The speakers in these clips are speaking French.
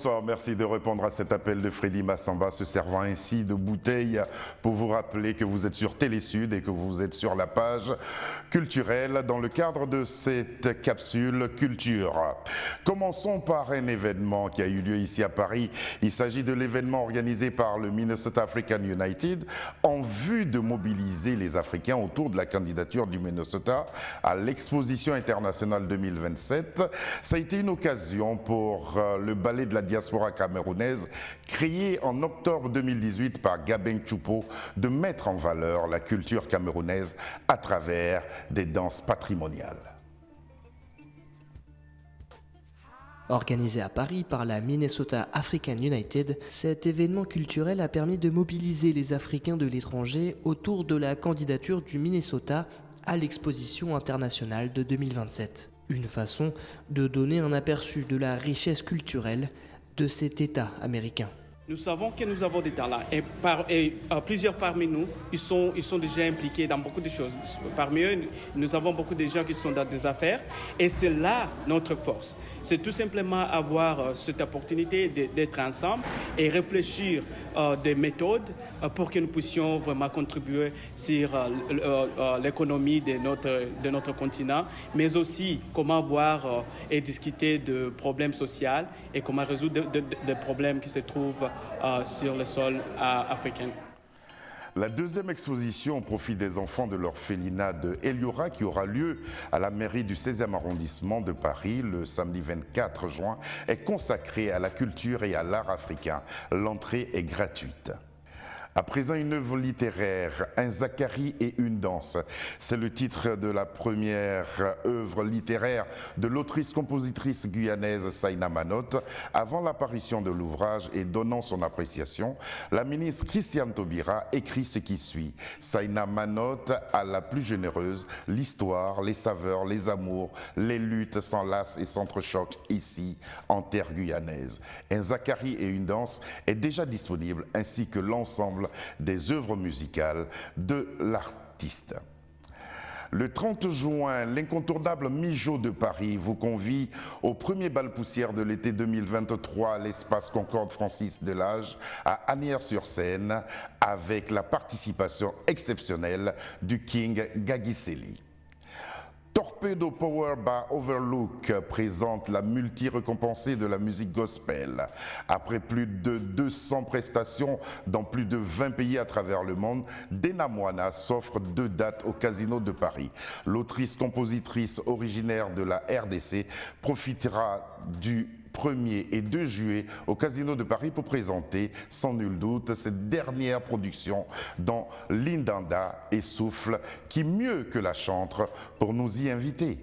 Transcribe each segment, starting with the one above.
Bonsoir, merci de répondre à cet appel de Freddy Massamba, se servant ainsi de bouteille pour vous rappeler que vous êtes sur Télésud et que vous êtes sur la page culturelle dans le cadre de cette capsule culture. Commençons par un événement qui a eu lieu ici à Paris. Il s'agit de l'événement organisé par le Minnesota African United en vue de mobiliser les Africains autour de la candidature du Minnesota à l'exposition internationale 2027. Ça a été une occasion pour le ballet de la diaspora camerounaise, créé en octobre 2018 par Gabin Choupo, de mettre en valeur la culture camerounaise à travers des danses patrimoniales. Organisé à Paris par la Minnesota African United, cet événement culturel a permis de mobiliser les Africains de l'étranger autour de la candidature du Minnesota à l'exposition internationale de 2027. Une façon de donner un aperçu de la richesse culturelle de cet État américain. Nous savons que nous avons des talents et plusieurs parmi nous, ils sont déjà impliqués dans beaucoup de choses. Parmi eux, nous avons beaucoup de gens qui sont dans des affaires et c'est là notre force. C'est tout simplement avoir cette opportunité d'être ensemble et réfléchir des méthodes pour que nous puissions vraiment contribuer sur l'économie de notre continent, mais aussi comment voir et discuter de problèmes sociaux et comment résoudre des problèmes qui se trouvent sur le sol africain. La deuxième exposition au profit des enfants de l'orphelinat de Eliora, qui aura lieu à la mairie du 16e arrondissement de Paris le samedi 24 juin, est consacrée à la culture et à l'art africain. L'entrée est gratuite. À présent, une œuvre littéraire, un Zacharie et une danse. C'est le titre de la première œuvre littéraire de l'autrice-compositrice guyanaise Saïna Manotte. Avant l'apparition de l'ouvrage et donnant son appréciation, la ministre Christiane Taubira écrit ce qui suit. Saïna Manotte à la plus généreuse, l'histoire, les saveurs, les amours, les luttes s'enlacent et s'entrechoquent ici, en terre guyanaise. Un Zacharie et une danse est déjà disponible, ainsi que l'ensemble des œuvres musicales de l'artiste. Le 30 juin, l'incontournable Mijo de Paris vous convie au premier bal poussière de l'été 2023 à l'espace Concorde Francis Delage à Asnières-sur-Seine avec la participation exceptionnelle du King Gagiseli. Torpedo Power by Overlook présente la multi-récompensée de la musique gospel. Après plus de 200 prestations dans plus de 20 pays à travers le monde, Dena Moana s'offre 2 dates au Casino de Paris. L'autrice-compositrice originaire de la RDC profitera du 1er et 2 juillet au Casino de Paris pour présenter sans nul doute cette dernière production dont Lindanda et Souffle qui mieux que la chantre pour nous y inviter.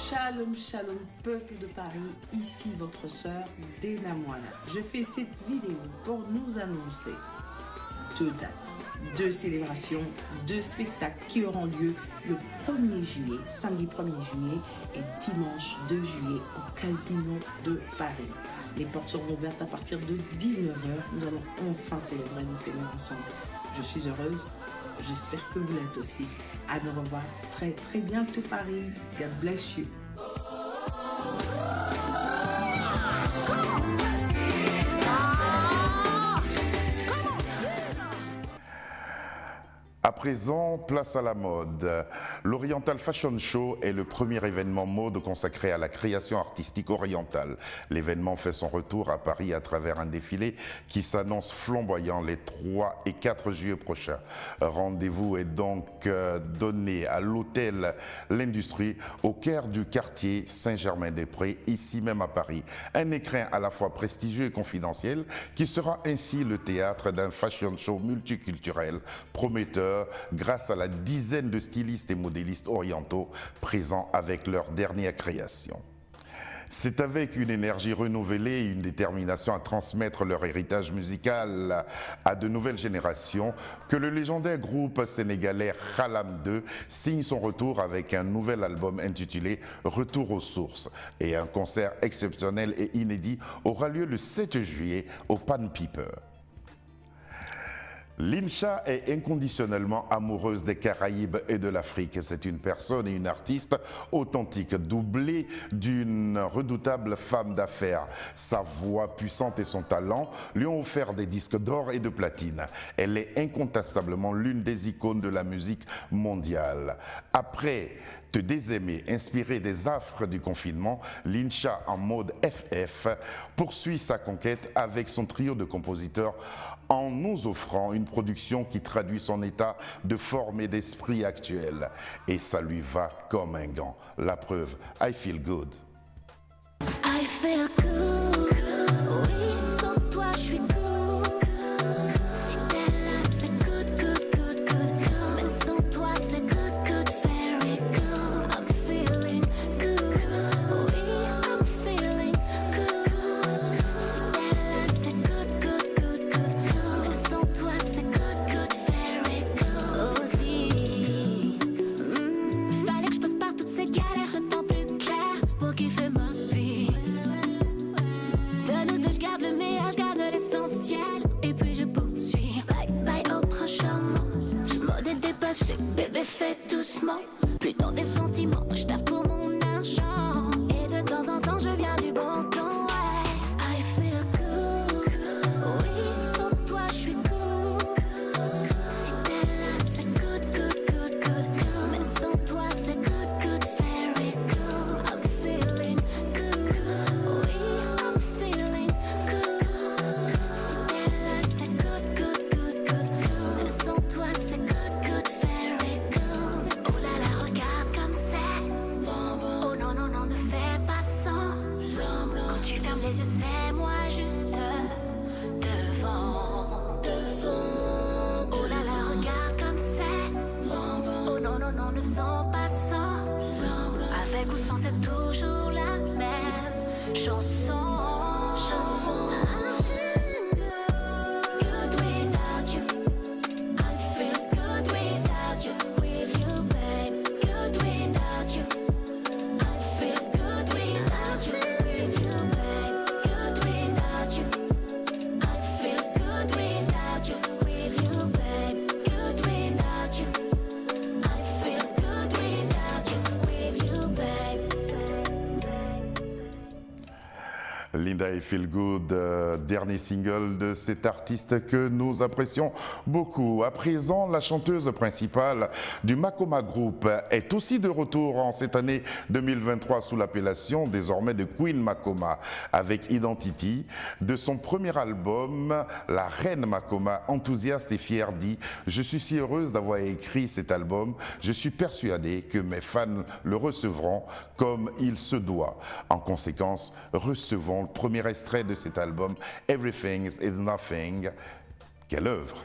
Shalom, shalom, peuple de Paris, ici votre sœur Dena Moana. Je fais cette vidéo pour nous annoncer 2 dates, 2 célébrations, 2 spectacles qui auront lieu le 1er juillet, samedi 1er juillet et dimanche 2 juillet au Casino de Paris. Les portes seront ouvertes à partir de 19h. Nous allons enfin célébrer nos Seigneurs ensemble. Je suis heureuse, j'espère que vous l'êtes aussi. À nous revoir très très bientôt Paris. God bless you. À présent, place à la mode. L'Oriental Fashion Show est le premier événement mode consacré à la création artistique orientale. L'événement fait son retour à Paris à travers un défilé qui s'annonce flamboyant les 3 et 4 juillet prochains. Rendez-vous est donc donné à l'hôtel L'Industrie au cœur du quartier Saint-Germain-des-Prés, ici même à Paris. Un écrin à la fois prestigieux et confidentiel qui sera ainsi le théâtre d'un fashion show multiculturel prometteur grâce à la dizaine de stylistes et modélistes orientaux présents avec leur dernière création. C'est avec une énergie renouvelée et une détermination à transmettre leur héritage musical à de nouvelles générations que le légendaire groupe sénégalais Khalam 2 signe son retour avec un nouvel album intitulé Retour aux sources. Et un concert exceptionnel et inédit aura lieu le 7 juillet au Pan Piper. Lincha est inconditionnellement amoureuse des Caraïbes et de l'Afrique. C'est une personne et une artiste authentique, doublée d'une redoutable femme d'affaires. Sa voix puissante et son talent lui ont offert des disques d'or et de platine. Elle est incontestablement l'une des icônes de la musique mondiale. Après Te désaimer, inspiré des affres du confinement, Lincha en mode FF poursuit sa conquête avec son trio de compositeurs en nous offrant une production qui traduit son état de forme et d'esprit actuel. Et ça lui va comme un gant. La preuve, I Feel Good. I feel good, oui, sans toi je suis good. Si t'es là c'est good, good, good, good, good. Mais sans toi c'est good, good, very good. I'm feeling good, oui, I'm feeling good. Si t'es là c'est good, good, good, good, good. Mais sans toi c'est good, good, very good. Aussi, fallait que je passe par toutes ces galères, ce temps plus clair pour kiffer ma vie. De nous deux, je garde le meilleur, je garde l'essentiel. Et puis je poursuis, bye bye au prochain mot. Ce mode est dépassé, bébé fais doucement. Plus dans des sentiments, je taffe pour mon argent. Et de temps en temps, je viens du bon temps, ouais. I feel good, oui, sans toi je suis good. Si t'es là, c'est good, good, good, good, good. Mais sans toi, c'est good, good, very good. I'm feeling good, oui, I'm feeling good. Si t'es là, c'est good, good, good, good, good. Mais sans toi, c'est good, good, very good. Oh là là, regarde comme c'est. Oh non, non, non, ne fais pas sans. Quand tu fermes les yeux, c'est moi juste devant. Oh là là, regarde comme c'est. Oh non, non, non, ne faisons pas sans. Avec ou sans, c'est toujours la même chanson. I'm feeling good without you. I feel good without you. With you, babe. Good without you. I feel good without you. With you, babe. Good without you. I feel good without you. With you, babe. Good without you. I feel good without you. With you, babe. Linda I Feel Good, dernier single de cet artiste que nous apprécions beaucoup. À présent, la chanteuse principale du Makoma Group est aussi de retour en cette année 2023 sous l'appellation désormais de Queen Makoma avec Identity. De son premier album, la reine Makoma, enthousiaste et fière, dit « Je suis si heureuse d'avoir écrit cet album. Je suis persuadée que mes fans le recevront comme il se doit. En conséquence, recevons le premier extrait de cet album, Everything is Nothing. Quelle œuvre!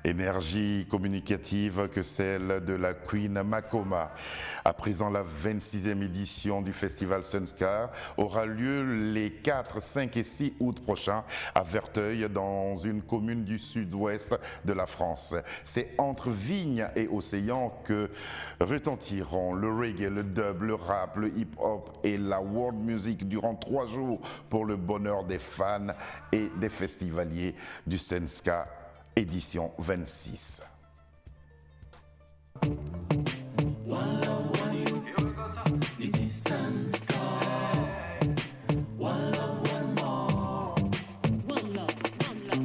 Énergie communicative que celle de la Queen Makoma. À présent, la 26e édition du festival Sunska aura lieu les 4, 5 et 6 août prochains à Verteuil, dans une commune du sud-ouest de la France. C'est entre Vignes et Océan que retentiront le reggae, le dub, le rap, le hip-hop et la world music durant 3 jours pour le bonheur des fans et des festivaliers du Sunska édition 26.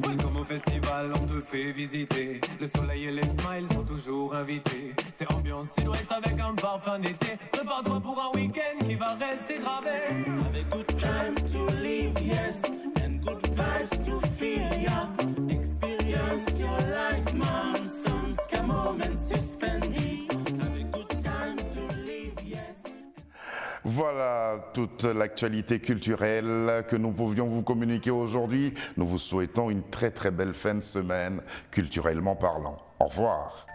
Welcome au festival, on te fait visiter. Le soleil et les smiles sont toujours invités. C'est ambiance sud-ouest avec un parfum d'été. Prépare-toi pour un week-end qui va rester gravé. Have a good time to live, yes, and good vibes to feel, yeah. Experience your life, man. Sounds a moment suspended. Have a good time to live, yes. Voilà toute l'actualité culturelle que nous pouvions vous communiquer aujourd'hui. Nous vous souhaitons une très très belle fin de semaine, culturellement parlant. Au revoir.